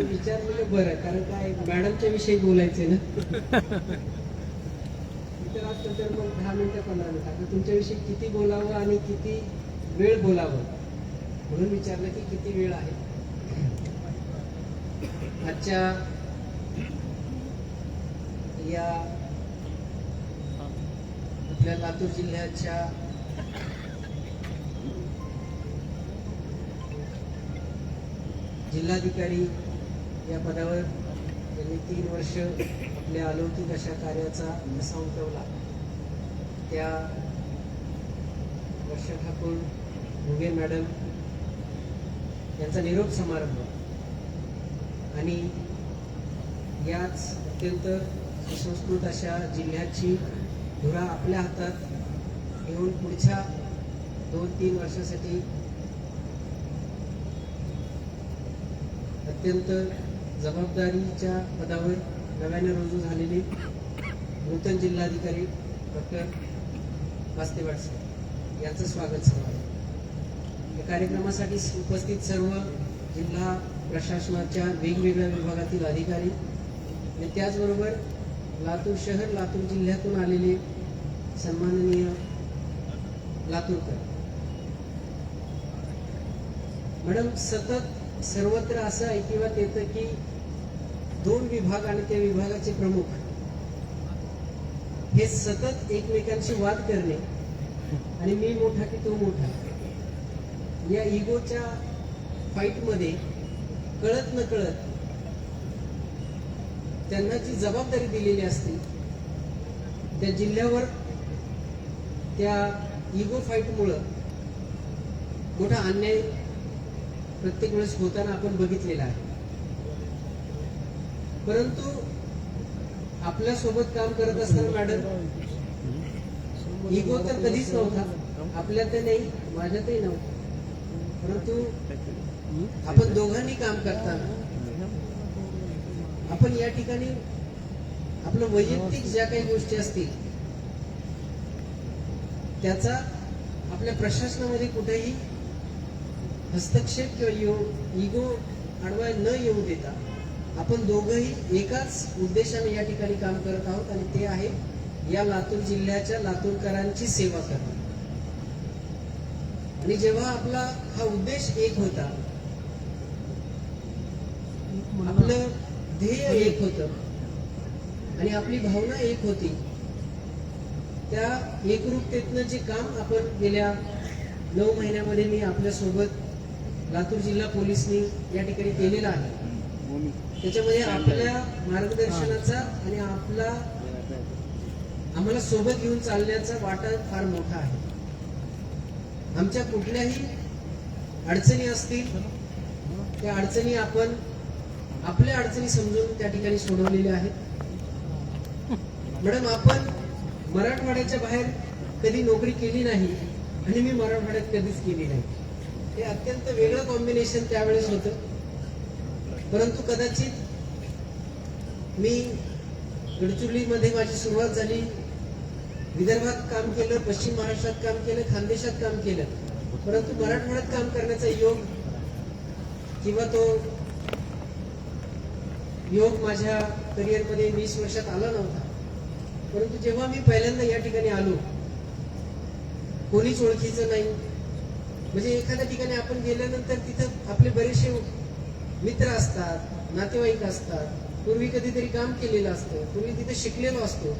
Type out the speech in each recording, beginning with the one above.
विचारलेलं बरं, कारण काय मॅडमच्या विषयी बोलायचे ना. इतर असतं तर मग 10 मिनिटं 15 मिनिटं, आता तुमच्याविषयी किती बोलावं आणि किती वेळ बोलावं म्हणून विचारलं की किती वेळ आहे. आजच्या या आपल्या लातूर जिल्ह्याच्या जिल्हाधिकारी या पदावर त्यांनी 3 वर्ष आपल्या अलौकिक अशा कार्याचा ठसा उमटवला. त्या वर्षा ठाकूर मुगे मॅडम यांचा निरोप समारंभ आणि याच अत्यंत सुसंस्कृत अशा जिल्ह्याची धुरा आपल्या हातात घेऊन पुढच्या 2-3 वर्षासाठी अत्यंत जबाबदारीच्या पदावर नव्याने रुजू झालेले नूतन जिल्हाधिकारी डॉक्टर वास्तवाड सर यांचं स्वागत सर्व. या कार्यक्रमासाठी उपस्थित सर्व जिल्हा प्रशासनाच्या वेगवेगळ्या विभागातील अधिकारी आणि त्याचबरोबर लातूर शहर लातूर जिल्ह्यातून आलेले सन्माननीय लातूरकर. मॅडम, सतत सर्वत्र असं ऐकिवात येतं की 2 विभाग आणि त्या विभागाचे प्रमुख हे सतत एकमेकांशी वाद करणे आणि मी मोठा की तो मोठा या इगोच्या फाईट मध्ये कळत न कळत त्यांना जी जबाबदारी दिलेली असते त्या जिल्ह्यावर त्या इगो फाईटमुळं मोठा अन्याय प्रत्येक वेळेस होताना आपण बघितलेला आहे. परंतु आपल्या सोबत काम करत असताना मॅडम इगो तर कधीच नव्हता, आपल्यात नाही, माझ्यातही नव्हता. परंतु आपण दोघांनी काम करताना आपण या ठिकाणी आपलं वैयक्तिक ज्या काही गोष्टी असतील त्याचा आपल्या प्रशासनामध्ये कुठेही हस्तक्षेप किंवा इगो आडवा न येऊ देता आपण दोघंही एकाच उद्देशाने या ठिकाणी काम करत आहोत आणि ते आहे या लातूर जिल्ह्याच्या लातूरकरांची सेवा करणे. आणि जेव्हा आपला हा उद्देश एक होता, आपलं ध्येय एक होतं आणि आपली भावना एक होती, त्या एकरूपतेतनं जे काम आपण गेल्या 9 महिन्यामध्ये मी आपल्या सोबत लातूर जिल्हा पोलीसनी या ठिकाणी केलेला आहे, त्याच्यामध्ये आपल्या मार्गदर्शनाचा आणि आम्हाला सोबत घेऊन चालण्याचा वाटा फार मोठा आहे. आमच्या कुठल्याही अडचणी असतील त्या अडचणी आपण आपल्या अडचणी समजून त्या ठिकाणी सोडवलेल्या आहेत. मॅडम, आपण मराठवाड्याच्या बाहेर कधी नोकरी केली नाही आणि मी मराठवाड्यात कधीच केली नाही. हे अत्यंत वेगळं कॉम्बिनेशन त्यावेळेस होतं. परंतु कदाचित मी गडचिरोलीमध्ये माझी सुरुवात झाली, विदर्भात काम केलं, पश्चिम महाराष्ट्रात काम केलं, खानदेशात काम केलं, परंतु मराठवाड्यात काम करण्याचा योग किंवा तो योग माझ्या करिअरमध्ये 20 वर्षात आला नव्हता. परंतु जेव्हा मी पहिल्यांदा या ठिकाणी आलो, कोणीच ओळखीचं नाही. म्हणजे एखाद्या ठिकाणी आपण गेल्यानंतर तिथं आपले बरेचसे मित्र असतात, नातेवाईक असतात, पूर्वी कधीतरी काम केलेलं असतं, पूर्वी तिथे शिकलेलो असतो,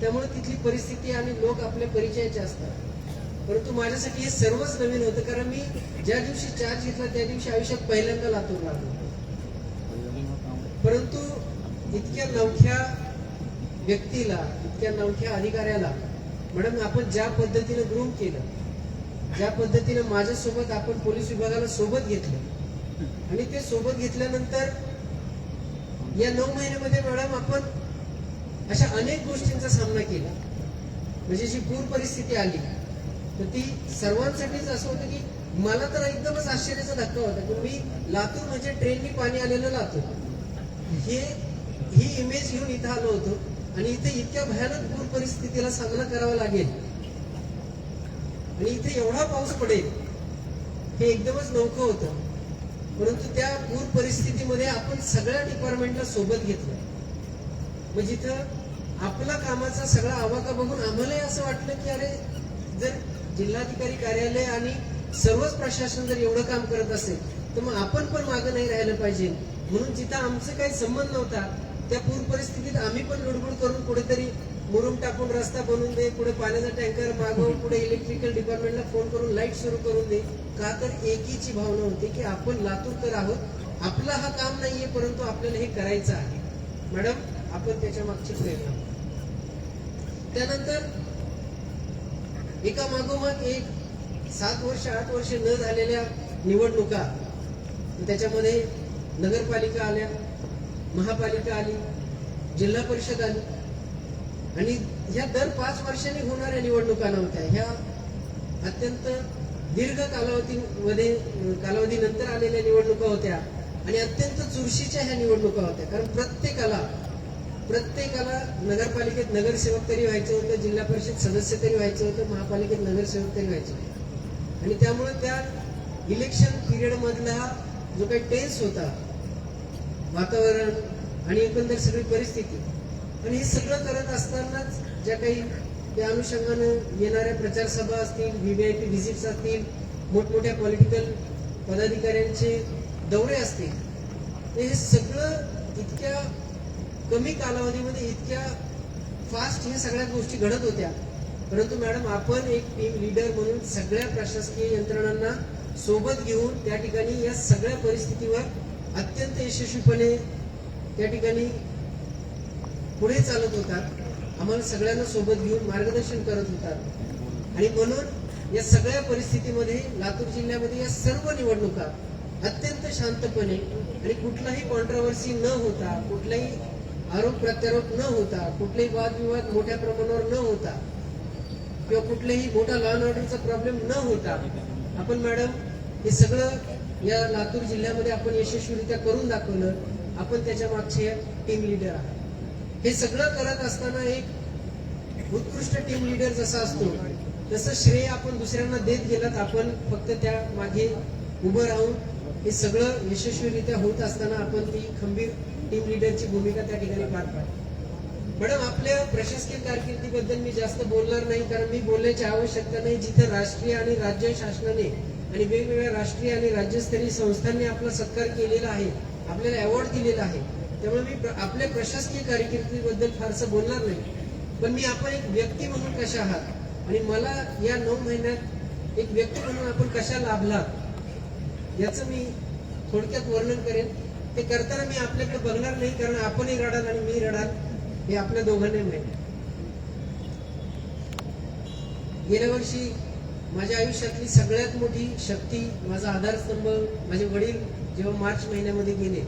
त्यामुळे तिथली परिस्थिती आणि लोक आपल्या परिचयाचे असतात. परंतु माझ्यासाठी हे सर्वच नवीन होतं, कारण मी ज्या दिवशी चार्ज घेतला त्या दिवशी आयुष्यात पहिल्यांदा लातूरला आलो. परंतु इतक्या नवख्या व्यक्तीला, इतक्या नवख्या अधिकाऱ्याला मॅडम आपण ज्या पद्धतीने ग्रूम केलं, ज्या पद्धतीने माझ्यासोबत आपण पोलीस विभागाला सोबत घेतलं आणि ते सोबत घेतल्यानंतर या 9 महिन्यामध्ये मॅडम आपण अशा अनेक गोष्टींचा सामना केला. म्हणजे जी पूर परिस्थिती आली तर ती सर्वांसाठीच असं होतं की मला तर एकदमच आश्चर्याचा धक्का होता की मी लातूर म्हणजे ट्रेननी पाणी आलेलं लातूर ही इमेज घेऊन इथं आलो होतो आणि इथे इतक्या भयानक पूर परिस्थितीला सामना करावा लागेल आणि इथे एवढा पाऊस पडेल हे एकदमच नौकं होतं. परंतु त्या पूर परिस्थितीमध्ये आपण सगळ्या डिपार्टमेंटला सोबत घेतलं. मग जिथं आपला कामाचा सगळा आवाका बघून आम्हालाही असं वाटलं की अरे, जर जिल्हाधिकारी कार्यालय आणि सर्वच प्रशासन जर एवढं काम करत असेल तर मग आपण पण मागं नाही राहिलं पाहिजे. म्हणून जिथं आमचं काही संबंध नव्हता त्या पूर परिस्थितीत आम्ही पण लुडबुड करून कुठेतरी मुरुम टाकून रस्ता बनवून दे, पुढे पाण्याचा टँकर मागव, पुढे इलेक्ट्रिकल डिपार्टमेंटला फोन करून लाईट सुरू करून दे. का तर एकीची भावना होती की आपण लातूरकर आहोत, आपला हा काम नाहीये परंतु आपल्याला हे करायचं आहे. मॅडम, आपण त्याच्या मागची प्रेरणा. त्यानंतर एका मागोमाग एक 7 वर्ष 8 वर्ष न झालेल्या निवडणुका, त्याच्यामध्ये नगरपालिका आल्या, महापालिका आली, जिल्हा परिषद आली आणि ह्या दर 5 वर्षांनी होणाऱ्या निवडणुका नव्हत्या. ह्या अत्यंत दीर्घ कालावधीनंतर आलेल्या निवडणुका होत्या आणि अत्यंत चुरशीच्या ह्या निवडणुका होत्या. कारण प्रत्येकाला नगरपालिकेत नगरसेवक तरी व्हायचं होतं, जिल्हा परिषद सदस्य तरी व्हायचं होतं, महापालिकेत नगरसेवक तरी व्हायचं होतं. आणि त्यामुळे त्या इलेक्शन पिरियड मधला जो काही टेन्स होता, वातावरण आणि एकंदर सगळी परिस्थिती, आणि हे सगळं करत असतानाच ज्या काही त्या अनुषंगानं येणाऱ्या प्रचार सभा असतील, व्हीव्हीआयपी व्हिजिट्स असतील, मोठमोठ्या पॉलिटिकल पदाधिकाऱ्यांचे दौरे असतील, हे सगळं इतक्या कमी कालावधीमध्ये इतक्या फास्ट ह्या सगळ्या गोष्टी घडत होत्या. परंतु मॅडम, आपण एक टीम लीडर म्हणून सगळ्या प्रशासकीय यंत्रणांना सोबत घेऊन त्या ठिकाणी या सगळ्या परिस्थितीवर अत्यंत यशस्वीपणे त्या ठिकाणी पुढे चालत होतात. आम्हाला सगळ्यांना सोबत घेऊन मार्गदर्शन करत होतात. आणि म्हणून या सगळ्या परिस्थितीमध्ये लातूर जिल्ह्यामध्ये या सर्व निवडणुका अत्यंत शांतपणे आणि कुठलाही कॉन्ट्रोवर्सी न होता, कुठलाही आरोप प्रत्यारोप न होता, कुठलेही वादविवाद मोठ्या प्रमाणावर न होता किंवा कुठलेही मोठा लॉ अँड ऑर्डरचा प्रॉब्लेम न होता आपण मॅडम हे सगळं या लातूर जिल्ह्यामध्ये आपण यशस्वीरित्या करून दाखवलं. आपण त्याच्या मागचे टीम लीडर आहात. हे सगळं करत असताना एक उत्कृष्ट टीम लीडर जसा असतो तसं श्रेय आपण दुसऱ्यांना देत गेलात. आपण फक्त त्या मागे उभं राहून हे सगळं यशस्वीरित्या होत असताना आपण ती खंबीर टीम लीडरची भूमिका त्या ठिकाणी पार पाडली. मॅडम, आपल्या प्रशासकीय कारकिर्दीबद्दल मी जास्त बोलणार नाही, कारण मी बोलण्याची आवश्यकता नाही. जिथे राष्ट्रीय आणि राज्य शासनाने आणि वेगवेगळ्या राष्ट्रीय आणि राज्यस्तरीय संस्थांनी आपला सत्कार केलेला आहे, आपल्याला अवॉर्ड दिलेला आहे, त्यामुळे मी आपल्या प्रशासकीय कारकिर्दीबद्दल फारसं बोलणार नाही. पण मी आपण एक व्यक्ती म्हणून कशा आहात आणि मला या 9 महिन्यात एक व्यक्ती म्हणून आपण कशा लाभलात याचं मी थोडक्यात वर्णन करेन. ते करताना मी आपल्याकडे बघणार नाही, कारण आपणही रडाल आणि मी रडाल हे आपल्या दोघांना माहिती. गेल्या वर्षी माझ्या आयुष्यातली सगळ्यात मोठी शक्ती, माझा आधारस्तंभ माझे वडील जेव्हा मार्च महिन्यामध्ये गेले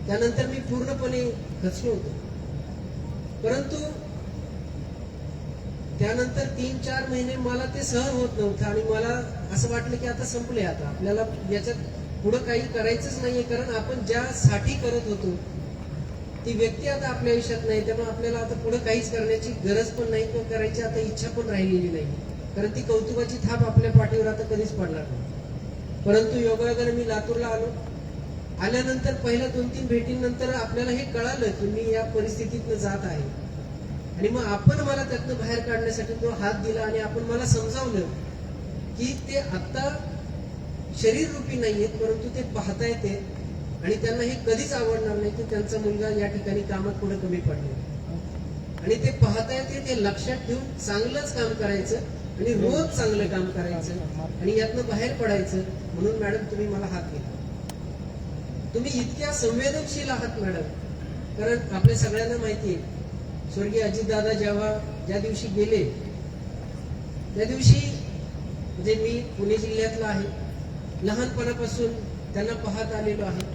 त्यानंतर मी पूर्णपणे खचलो होतो. परंतु त्यानंतर 3-4 महिने मला ते सहन होत नव्हतं आणि मला असं वाटलं की आता संपले, आता आपल्याला याच्यात पुढे काही करायचंच नाहीये. कारण आपण ज्यासाठी करत होतो ती व्यक्ती आता आपल्या आयुष्यात नाही, त्यामुळे आपल्याला आता पुढे काहीच करण्याची गरज पण नाही किंवा करायची आता इच्छा पण राहिलेली नाही. कारण ती कौतुकाची थाप आपल्या पाठीवर आता कधीच पडणार नाही. परंतु योगायोगाने मी लातूरला आलो. आल्यानंतर पहिल्या 2-3 भेटींनंतर आपल्याला हे कळालं की मी या परिस्थितीतनं जात आहे आणि मग आपण मला त्यातनं बाहेर काढण्यासाठी तो हात दिला आणि आपण मला समजावलं की ते आता शरीर रूपी नाहीयेत, परंतु ते पाहता येते आणि त्यांना हे कधीच आवडणार नाही की त्यांचा मुलगा या ठिकाणी कामात पुढे कमी पडले. आणि ते पाहता येते, ते लक्षात ठेवून चांगलंच काम करायचं आणि रोज चांगलं काम करायचं आणि यातनं बाहेर पडायचं. म्हणून मॅडम, तुम्ही मला हात दिला. तुम्ही इतक्या संवेदनशील आहात मॅडम, कारण आपल्या सगळ्यांना माहिती आहे स्वर्गीय अजितदादा ज्या दिवशी गेले त्या दिवशी, म्हणजे मी पुणे जिल्ह्यातला आहे, लहानपणापासून त्यांना पाहत आलेलो आहे.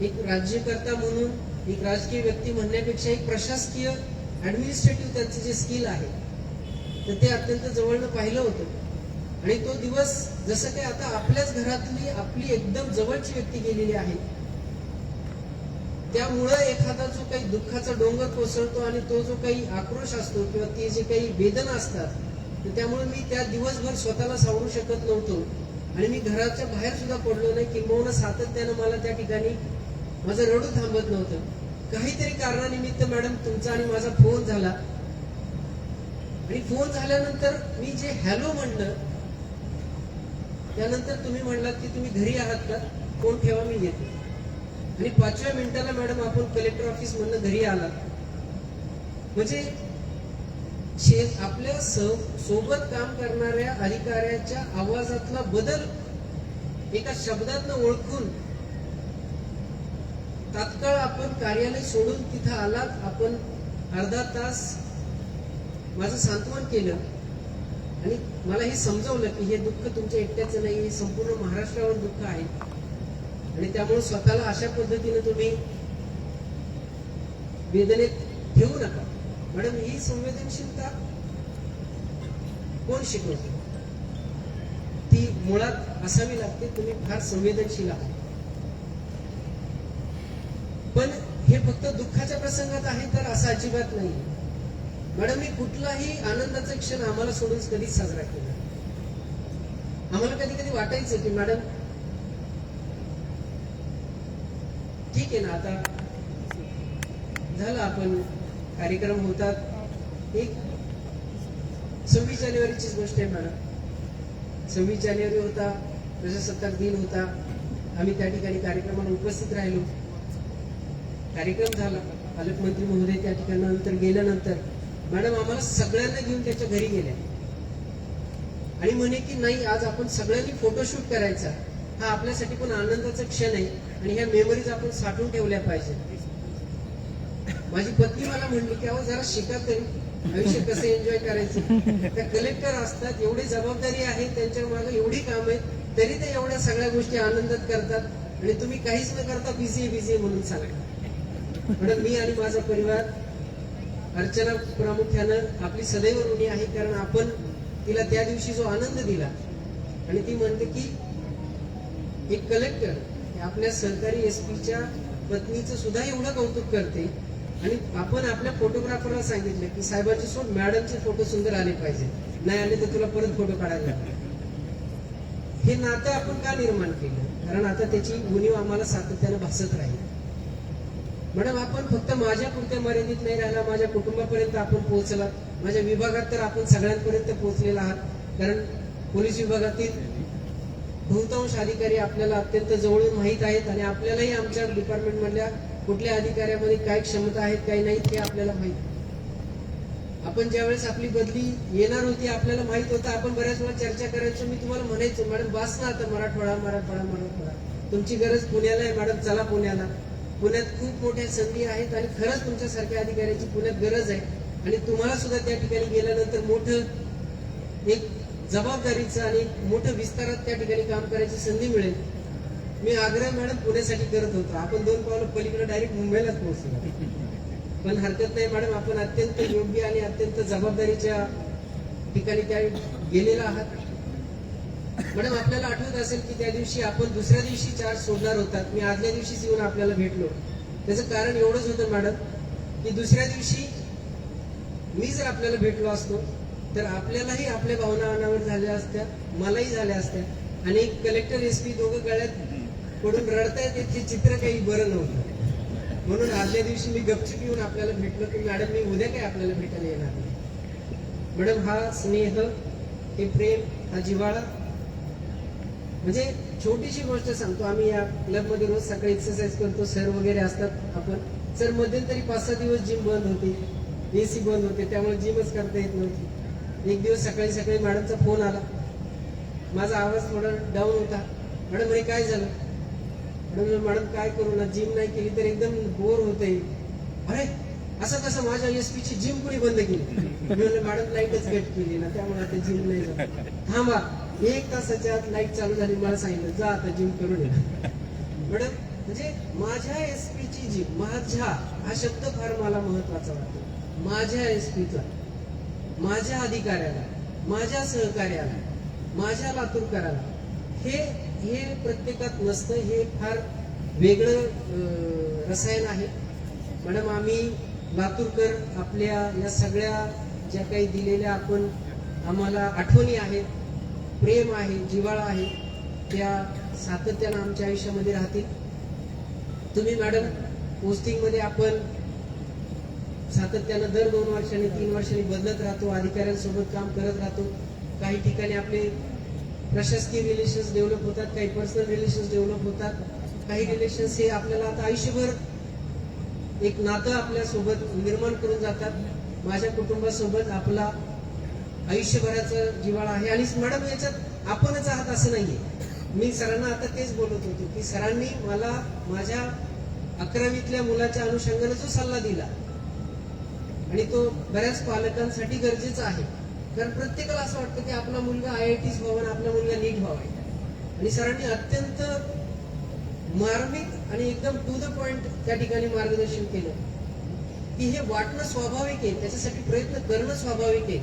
एक राज्यकर्ता म्हणून, एक राजकीय व्यक्ती म्हणण्यापेक्षा एक प्रशासकीय ऍडमिनिस्ट्रेटिव्ह त्यांचं जे स्किल आहे तर ते अत्यंत जवळनं पाहिलं होतं. आणि तो दिवस जसं काही आता आपल्याच घरातली आपली एकदम जवळची व्यक्ती गेलेली आहे, त्यामुळं एखादा जो काही दुःखाचा डोंगर कोसळतो आणि तो जो काही आक्रोश असतो किंवा ते जे काही वेदना असतात, तर त्यामुळे मी त्या दिवसभर स्वतःला सावरू शकत नव्हतो. आणि मी घराच्या बाहेर सुद्धा पडलो नाही. किंबहुना सातत्यानं मला त्या ठिकाणी माझं रडू थांबत नव्हतं. काहीतरी कारणानिमित्त मॅडम तुमचा आणि माझा फोन झाला आणि फोन झाल्यानंतर मी जे हॅलो म्हणलं, त्यानंतर तुम्ही म्हणलात की तुम्ही घरी आहात का, फोन ठेवा मी येते. आणि 5व्या मिनिटाला मॅडम आपण कलेक्टर ऑफिस मधनं घरी आलात. म्हणजे आपल्या सोबत काम करणाऱ्या अधिकाऱ्याच्या आवाजातला बदल एका शब्दातनं ओळखून तात्काळ आपण कार्यालय सोडून तिथं आलात. आपण अर्धा तास माझं सांत्वन केलं आणि मला हे समजवलं की हे दुःख तुमच्या एकट्याचं नाही, हे संपूर्ण महाराष्ट्रावर दुःख आहे आणि त्यामुळे स्वतःला अशा पद्धतीने तुम्ही वेदनेत ठेवू नका. मॅडम, ही संवेदनशीलता कोण शिकवते? ती मुळात असावी लागते. तुम्ही फार संवेदनशील आहात. पण हे फक्त दुःखाच्या प्रसंगात आहे तर असं अजिबात नाही. मॅडम, मी कुठलाही आनंदाचा क्षण आम्हाला सोडून कधीच साजरा केला. आम्हाला कधी कधी वाटायचं की मॅडम ठीक आहे ना, आता झालं, आपण कार्यक्रम होतात. एक 26 जानेवारीचीच गोष्ट आहे मॅडम. 26 जानेवारी होता, प्रजासत्ताक दिन होता. आम्ही त्या ठिकाणी कार्यक्रमाला उपस्थित राहिलो. कार्यक्रम झाला, पालकमंत्री महोदय त्या ठिकाणी नंतर गेल्यानंतर मॅडम आम्हाला सगळ्यांना घेऊन त्याच्या घरी गेल्या आणि म्हणे की नाही, आज आपण सगळ्यांनी फोटोशूट करायचा. हा आपल्यासाठी पण आनंदाचा क्षण आहे आणि ह्या मेमरीज आपण साठवून ठेवल्या पाहिजे. माझी पत्नी मला म्हणली की अहो जरा शिका तरी, आयुष्य कसं एन्जॉय करायचं. त्या कलेक्टर असतात, एवढी जबाबदारी आहे, त्यांच्या मागे एवढी काम आहेत, तरी ते एवढ्या सगळ्या गोष्टी आनंदात करतात आणि तुम्ही काहीच न करता बिझी म्हणून सांगा. म्हणून मी आणि माझा परिवार, अर्चना प्रामुख्यानं आपली सदैव ऋणी आहे. कारण आपण तिला त्या दिवशी जो आनंद दिला आणि ती म्हणते की एक कलेक्टर आपल्या सरकारी एसपीच्या पत्नीचं सुद्धा एवढं कौतुक करते आणि आपण आपल्या फोटोग्राफरला सांगितलं की साहेबांची सोड, मॅडमचे फोटो सुंदर आले पाहिजे, नाही आले तर तुला परत फोटो काढायला. हे नातं आपण का निर्माण केलं? कारण आता त्याची उणीव आम्हाला सातत्यानं भासत राहील. मॅडम, आपण फक्त माझ्या पुरत्या मर्यादित नाही राहिला, माझ्या कुटुंबापर्यंत आपण पोहोचला. माझ्या विभागात तर आपण सगळ्यांपर्यंत पोहोचलेला आहात. कारण पोलीस विभागातील बहुतांश अधिकारी आपल्याला अत्यंत जवळून माहीत आहेत आणि आपल्यालाही आमच्या डिपार्टमेंट मधल्या कुठल्या अधिकाऱ्यामध्ये काय क्षमता आहेत काय नाही हे आपल्याला माहित. आपण ज्यावेळेस आपली बदली येणार होती आपल्याला माहित होतं. आपण बऱ्याच वेळा चर्चा करायचो. मी तुम्हाला म्हणायचो मॅडम बास ना आता, मराठवाडा, तुमची गरज पुण्याला आहे मॅडम, चला पुण्याला. पुण्यात खूप मोठ्या संधी आहेत आणि खरंच तुमच्यासारख्या अधिकाऱ्याची पुण्यात गरज आहे आणि तुम्हाला सुद्धा त्या ठिकाणी गेल्यानंतर मोठं एक जबाबदारीचं आणि मोठं विस्तारात त्या ठिकाणी काम करायची संधी मिळेल. मी आग्रह मॅडम पुण्यासाठी करत होतो. आपण 2 पावलं पलीकडे डायरेक्ट मुंबईलाच पोहोचलो. पण हरकत नाही मॅडम, आपण अत्यंत योग्य आणि अत्यंत जबाबदारीच्या ठिकाणी त्या गेलेला आहात. मॅडम, आपल्याला आठवत असेल की त्या दिवशी आपण दुसऱ्या दिवशी चार्ज सोडणार होतात. मी आदल्या दिवशीच येऊन आपल्याला भेटलो. त्याचं कारण एवढंच होतं मॅडम की दुसऱ्या दिवशी मी जर आपल्याला भेटलो असतो तर आपल्यालाही आपल्या भावना अनावर झाल्या असत्या, मलाही झाल्या असत्या आणि कलेक्टर एसपी दोघं गळ्यात पडून रडतायत हे चित्र काही बरं नव्हतं. म्हणून आदल्या दिवशी मी गपचूप येऊन आपल्याला भेटलो की मॅडम मी उद्या काय आपल्याला भेटायला येणार नाही. मॅडम, हा स्नेह, हे प्रेम, हा जिव्हाळा, म्हणजे छोटीशी गोष्ट सांगतो. आम्ही या क्लबमध्ये रोज सकाळी एक्सरसाइज करतो, सर वगैरे असतात. आपण सर मध्यंतरी 5-6 दिवस जिम बंद होती, एसी बंद होते, त्यामुळे जिमच करता येत नव्हती. एक दिवस सकाळी मॅडमचा फोन आला. माझा आवाज थोडा डाऊन होता. मॅडम म्हणे काय झालं? मॅडम काय करू ना, जिम नाही केली तर एकदम बोर होते. अरे असं कसं, माझ्या एसपीची जिम कोणी बंद केली? मॅडम लाईटच कट केली ना, त्यामुळे आता जिम नाही जात. थांबा, 1 तासाच्या आत लाईट चालू झाली, मला सांगितलं जा आता जिम करून ये. मॅडम, म्हणजे माझ्या एसपीची जिम, माझ्या हा शब्द फार मला महत्वाचा वाटतो. माझ्या एसपीचा, माझ्या अधिकाऱ्याला, माझ्या सहकार्याला, माझ्या लातूरकराला, हे प्रत्येकात नसतं. हे फार वेगळं रसायन आहे. मॅडम, आम्ही लातूरकर आपल्या या सगळ्या ज्या काही दिलेल्या आपण आम्हाला आठवणी आहेत, प्रेम आहे, जिव्हाळा आहे, त्या सातत्यानं आमच्या आयुष्यामध्ये राहतील. तुम्ही मॅडम पोस्टिंगमध्ये आपण सातत्यानं दर 2 वर्षांनी 3 वर्षांनी बदलत राहतो, अधिकाऱ्यांसोबत काम करत राहतो. काही ठिकाणी आपले प्रशासकीय रिलेशन्स डेव्हलप होतात, काही पर्सनल रिलेशन्स डेव्हलप होतात. काही रिलेशन्स हे आपल्याला आता आयुष्यभर एक नातं आपल्या सोबत निर्माण करून जातात. माझ्या कुटुंबासोबत आपला आयुष्यभराचा जिव्हाळा आहे. आणि मॅडम याच्यात आपणच आहात असं नाहीये. मी सरांना आता तेच बोलत होतो की सरांनी मला माझ्या 11वीतल्या मुलाच्या अनुषंगाने जो सल्ला दिला आणि तो बऱ्याच पालकांसाठी गरजेचा आहे. कारण प्रत्येकाला असं वाटतं की आपला मुलगा IITs व्हावा, आपला मुलगा नीट व्हावा. आणि सरांनी अत्यंत मार्मिक आणि एकदम टू द पॉइंट त्या ठिकाणी मार्गदर्शन केलं की हे वाटणं स्वाभाविक आहे, त्याच्यासाठी प्रयत्न करणं स्वाभाविक आहे.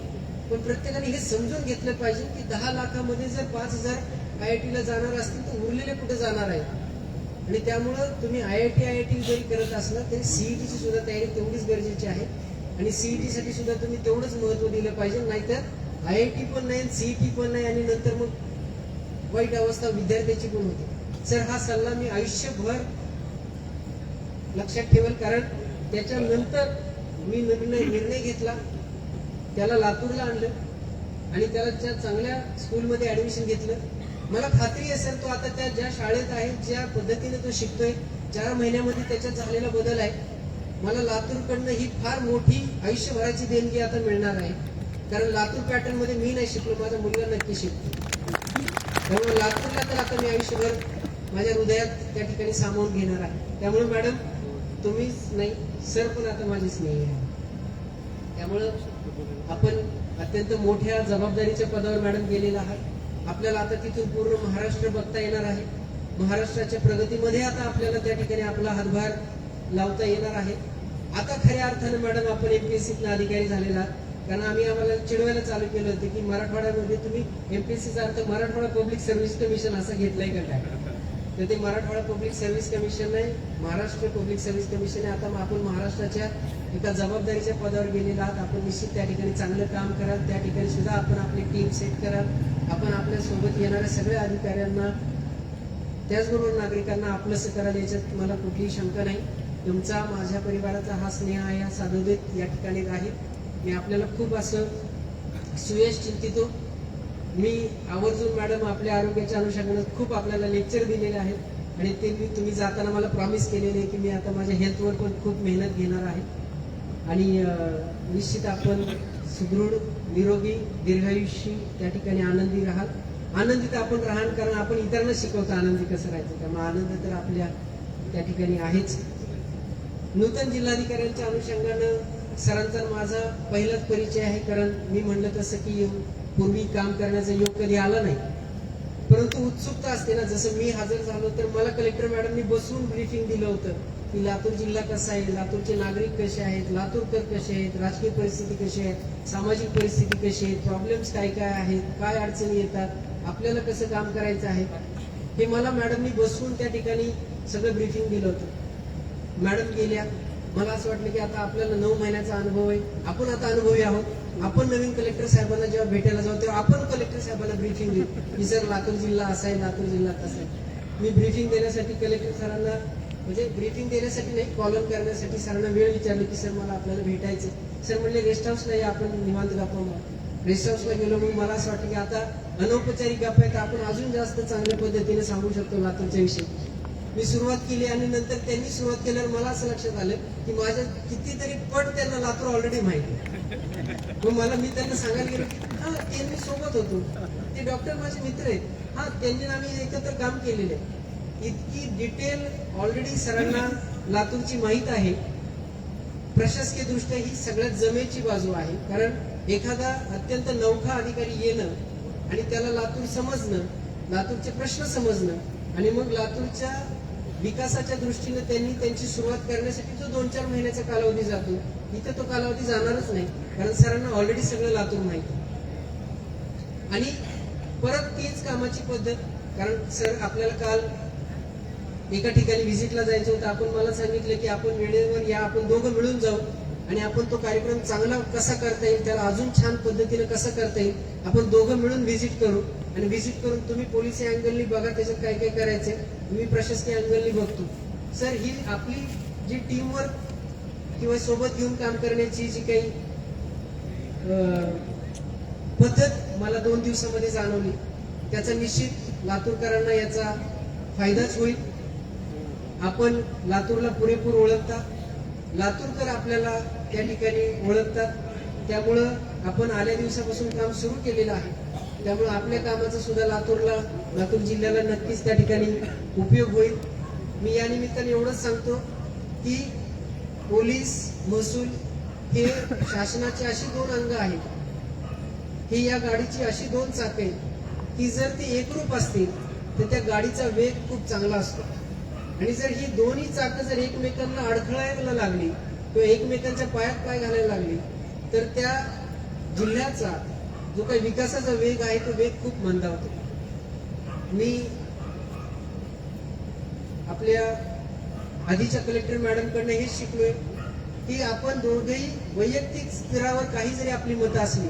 पण प्रत्येकाने हे समजून घेतलं पाहिजे की 10 लाखामध्ये जर 5,000 IIT जाणार असतील तर उरलेले कुठे जाणार आहेत. आणि त्यामुळं तुम्ही IIT जरी करत असला तरी CET ची सुद्धा तयारी तेवढीच गरजेची आहे. आणि CET साठी सुद्धा तुम्ही तेवढंच महत्व दिलं पाहिजे. नाहीतर IIT पण नाही, CET पण नाही आणि नंतर मग वाईट अवस्था विद्यार्थ्याची पण होते. सर, हा सल्ला मी आयुष्यभर लक्षात ठेवेल. कारण त्याच्यानंतर मी निर्णय घेतला, त्याला लातूरला आणलं आणि त्याला त्या चांगल्या स्कूलमध्ये ऍडमिशन घेतलं. मला खात्री आहे सर, तो आता त्या ज्या शाळेत आहे, ज्या पद्धतीने तो शिकतोय, 4 महिन्यामध्ये त्याच्यात झालेला बदल आहे. मला लातूरकडनं ही फार मोठी आयुष्यभराची देणगी आता मिळणार आहे. कारण लातूर पॅटर्न मध्ये मी नाही शिकलो, माझा मुलगा नक्की शिकतो. त्यामुळे लातूरला तर आता मी आयुष्यभर माझ्या हृदयात त्या ठिकाणी सामावून घेणार आहे. त्यामुळे मॅडम तुम्हीच नाही, सर पण आता माझीच नाही आहे. त्यामुळं आपण अत्यंत मोठ्या जबाबदारीच्या पदावर मॅडम गेलेला आहात. आपल्याला आता तिथून पूर्ण महाराष्ट्र बघता येणार आहे. महाराष्ट्राच्या प्रगतीमध्ये आता आपल्याला त्या ठिकाणी आपला हातभार लावता येणार आहे. आता खऱ्या अर्थानं मॅडम आपण MPSCतला अधिकारी झालेला आहात. कारण आम्हाला चिडवायला चालू केलं होतं की मराठवाड्यामध्ये तुम्ही MPSCचा अर्थ मराठवाडा पब्लिक सर्व्हिस कमिशन असा घेतलाय का काय. तर ते मराठवाडा पब्लिक सर्व्हिस कमिशन नाही, महाराष्ट्र पब्लिक सर्व्हिस कमिशन आहे. आता आपण महाराष्ट्राच्या एका जबाबदारीच्या पदावर गेलेला आहात. आपण निश्चित त्या ठिकाणी चांगलं काम कराल. त्या ठिकाणी सुद्धा आपण आपली टीम सेट कराल. आपण आपल्या सोबत येणाऱ्या सगळ्या अधिकाऱ्यांना त्याचबरोबर नागरिकांना आपलंसं कराल, याच्यात मला कुठलीही शंका नाही. तुमचा माझ्या परिवाराचा हा स्नेह आहे, हा साधुदेत या ठिकाणी राहील. मी आपल्याला खूप असं सुयश चिंतितो. मी आवर्जून मॅडम आपल्या आरोग्याच्या अनुषंगाने खूप आपल्याला लेक्चर दिलेले आहेत आणि ते तुम्ही जाताना मला प्रॉमिस केलेले की मी आता माझ्या हेल्थवर पण खूप मेहनत घेणार आहे. आणि निश्चित आपण सुदृढ, निरोगी, दीर्घायुष्य त्या ठिकाणी आनंदी राहाल. आनंदित आपण राहाल, कारण आपण इतरांना शिकवतो आनंदी कसं राहायचं. त्यामुळे आनंद तर आपल्या त्या ठिकाणी आहेच. नूतन जिल्हाधिकाऱ्यांच्या अनुषंगानं सरांचा माझा पहिलाच परिचय आहे. कारण मी म्हणलं तसं की पूर्वी काम करण्याचा योग कधी आला नाही, परंतु उत्सुकता असते ना. जसं मी हजर झालो तर मला कलेक्टर मॅडमनी बसून ब्रीफिंग दिलं होतं की लातूर जिल्हा कसा आहे, लातूरचे नागरिक कसे आहेत, लातूरकर कसे आहेत, राजकीय परिस्थिती कशी आहे, सामाजिक परिस्थिती कशी आहे, प्रॉब्लेम्स काय काय आहेत, काय अडचणी येतात, आपल्याला कसं काम करायचं आहे, हे मला मॅडमनी बसून त्या ठिकाणी सगळं ब्रीफिंग दिलं होतं. मॅडम गेल्या. मला असं वाटलं की आता आपल्याला 9 महिन्याचा अनुभव आहे, आपण आता अनुभवी आहोत. आपण नवीन कलेक्टर साहेबांना जेव्हा भेटायला जाऊ तेव्हा आपण कलेक्टर साहेबांना ब्रीफिंग देऊ की सर लातूर जिल्हा असा आहे, लातूर जिल्हा तसा आहे. मी ब्रीफिंग देण्यासाठी कलेक्टर सरांना, म्हणजे ब्रीफिंग देण्यासाठी नाही, कॉलम करण्यासाठी सरांना वेळ विचारली की सर मला आपल्याला भेटायचं. सर म्हणले रेस्ट हाऊसला या, आपण निवांत गप्पा मारू. रेस्ट हाऊसला गेलो. मग मला असं वाटतं की आता अनौपचारिक गप्पा आहेत, आपण अजून जास्त चांगल्या पद्धतीने सांगू शकतो लातूरच्या विषयी. मी सुरुवात केली आणि नंतर त्यांनी सुरुवात केल्यावर मला असं लक्षात आलं की माझ्या कितीतरी पट त्यांना लातूर ऑलरेडी माहिती. मग मी त्यांना सांगायला गेलो की हा त्यांनी सोबत होतो, ते डॉक्टर माझे मित्र आहेत, हा त्यांनी आम्ही एकत्र काम केलेलं आहे. इतकी डिटेल ऑलरेडी सरांना लातूरची माहित आहे. प्रशासकीय दृष्ट्या ही सगळ्यात जमेची बाजू आहे. कारण एखादा अत्यंत नवखा अधिकारी येणं आणि त्याला लातूर समजणं, लातूरचे प्रश्न समजणं आणि मग लातूरच्या विकासाच्या दृष्टीने त्यांनी त्यांची सुरुवात करण्यासाठी जो 2-4 महिन्याचा कालावधी जातो, इथे तो कालावधी जाणारच नाही. कारण सरांना ऑलरेडी सगळं लातूर माहिती. आणि परत तीच कामाची पद्धत. कारण सर आपल्याला काल एका ठिकाणी व्हिजिटला जायचं होतं. आपण मला सांगितलं की आपण वेळेवर या, आपण दोघं मिळून जाऊ आणि आपण तो कार्यक्रम चांगला कसा करता येईल, त्याला अजून छान पद्धतीने कसं करता येईल, आपण दोघं मिळून व्हिजिट करू आणि व्हिजिट करून तुम्ही पोलिसी अँगलनी बघा त्याच्यात काय काय करायचंय, मी प्रशासकीय अँगलनी बघतो. सर ही आपली जी टीमवर्क किंवा सोबत घेऊन काम करण्याची जी काही पद्धत मला 2 दिवसामध्ये जाणवली, त्याचा निश्चित लातूरकरांना याचा फायदाच होईल. आपण लातूरला पुरेपूर ओळखता, लातूरकर आपल्याला त्या ठिकाणी ओळखतात. त्यामुळं आपण आल्या दिवसापासून काम सुरू केलेलं आहे. त्यामुळे आपल्या कामाचा सुद्धा लातूर जिल्ह्याला नक्कीच त्या ठिकाणी उपयोग होईल. मी या निमित्ताने एवढंच सांगतो की पोलीस महसूल हे शासनाचे अशी 2 अंग आहेत, ही या गाडीची अशी 2 चाकं आहेत की जर ती एकरूप असतील तर त्या गाडीचा वेग खूप चांगला असतो. आणि जर ही दोन्ही चाकं जर एकमेकांना अडखळायला लागली किंवा एकमेकांच्या पायात पाय घालायला लागली तर त्या जिल्ह्याचा जो काही विकासाचा वेग आहे तो वेग खूप मंदावतो. मी आपल्या आधीच्या कलेक्टर मॅडमकडनं हेच शिकलोय की आपण दोघेही वैयक्तिक स्तरावर काही जरी आपली मतं असली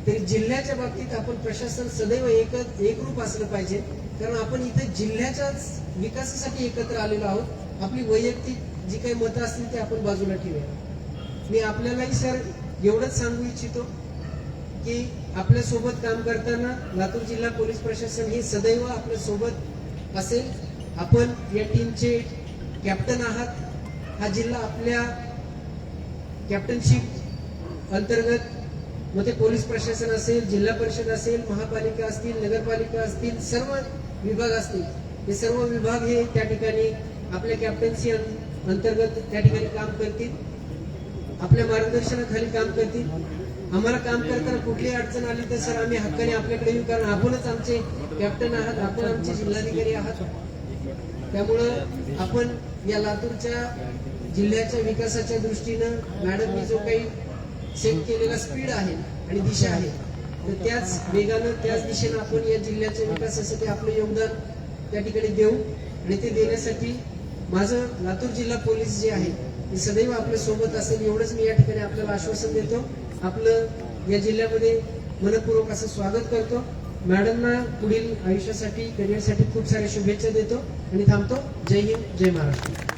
तरी जिल्ह्याच्या बाबतीत आपण प्रशासन सदैव एकरूप असलं पाहिजे. कारण आपण इथे जिल्ह्याच्याच विकासासाठी एकत्र आलेलो आहोत. आपली वैयक्तिक जी काही मतं असतील ती आपण बाजूला ठेवूया. मी आपल्यालाही सर एवढंच सांगू इच्छितो की आपल्या सोबत काम करताना लातूर जिल्हा पोलीस प्रशासन हे सदैव आपल्या सोबत असेल. आपण या टीमचे कॅप्टन आहात. हा जिल्हा आपल्या कॅप्टनशिप अंतर्गत मग ते पोलीस प्रशासन असेल, जिल्हा परिषद असेल, महापालिका असतील, नगरपालिका असतील, सर्व विभाग असतील, हे सर्व विभाग हे त्या ठिकाणी आपल्या कॅप्टन्सी अंतर्गत त्या ठिकाणी काम करतील, आपल्या मार्गदर्शनाखाली काम करतील. आम्हाला काम करताना कुठलीही अडचण आली तर सर आम्ही हक्काने आपल्याकडे येऊ, कारण आपणच आमचे कॅप्टन आहात, आपण आमचे जिल्हाधिकारी आहात. त्यामुळं आपण या लातूरच्या जिल्ह्याच्या विकासाच्या दृष्टीनं मॅडमनी जो काही सेट केलेला स्पीड आहे आणि दिशा आहे तर त्याच वेगानं त्याच दिशेनं आपण या जिल्ह्याच्या विकासासाठी आपलं योगदान त्या ठिकाणी देऊ. आणि ते देण्यासाठी माझं लातूर जिल्हा पोलीस जे आहे ते सदैव आपल्या सोबत असेल एवढंच मी या ठिकाणी आपल्याला आश्वासन देतो. आपलं या जिल्ह्यामध्ये मनपूर्वक असं स्वागत करतो. मॅडमना पुढील आयुष्यासाठी, करिअरसाठी खूप साऱ्या शुभेच्छा देतो आणि थांबतो. जय हिंद, जय महाराष्ट्र.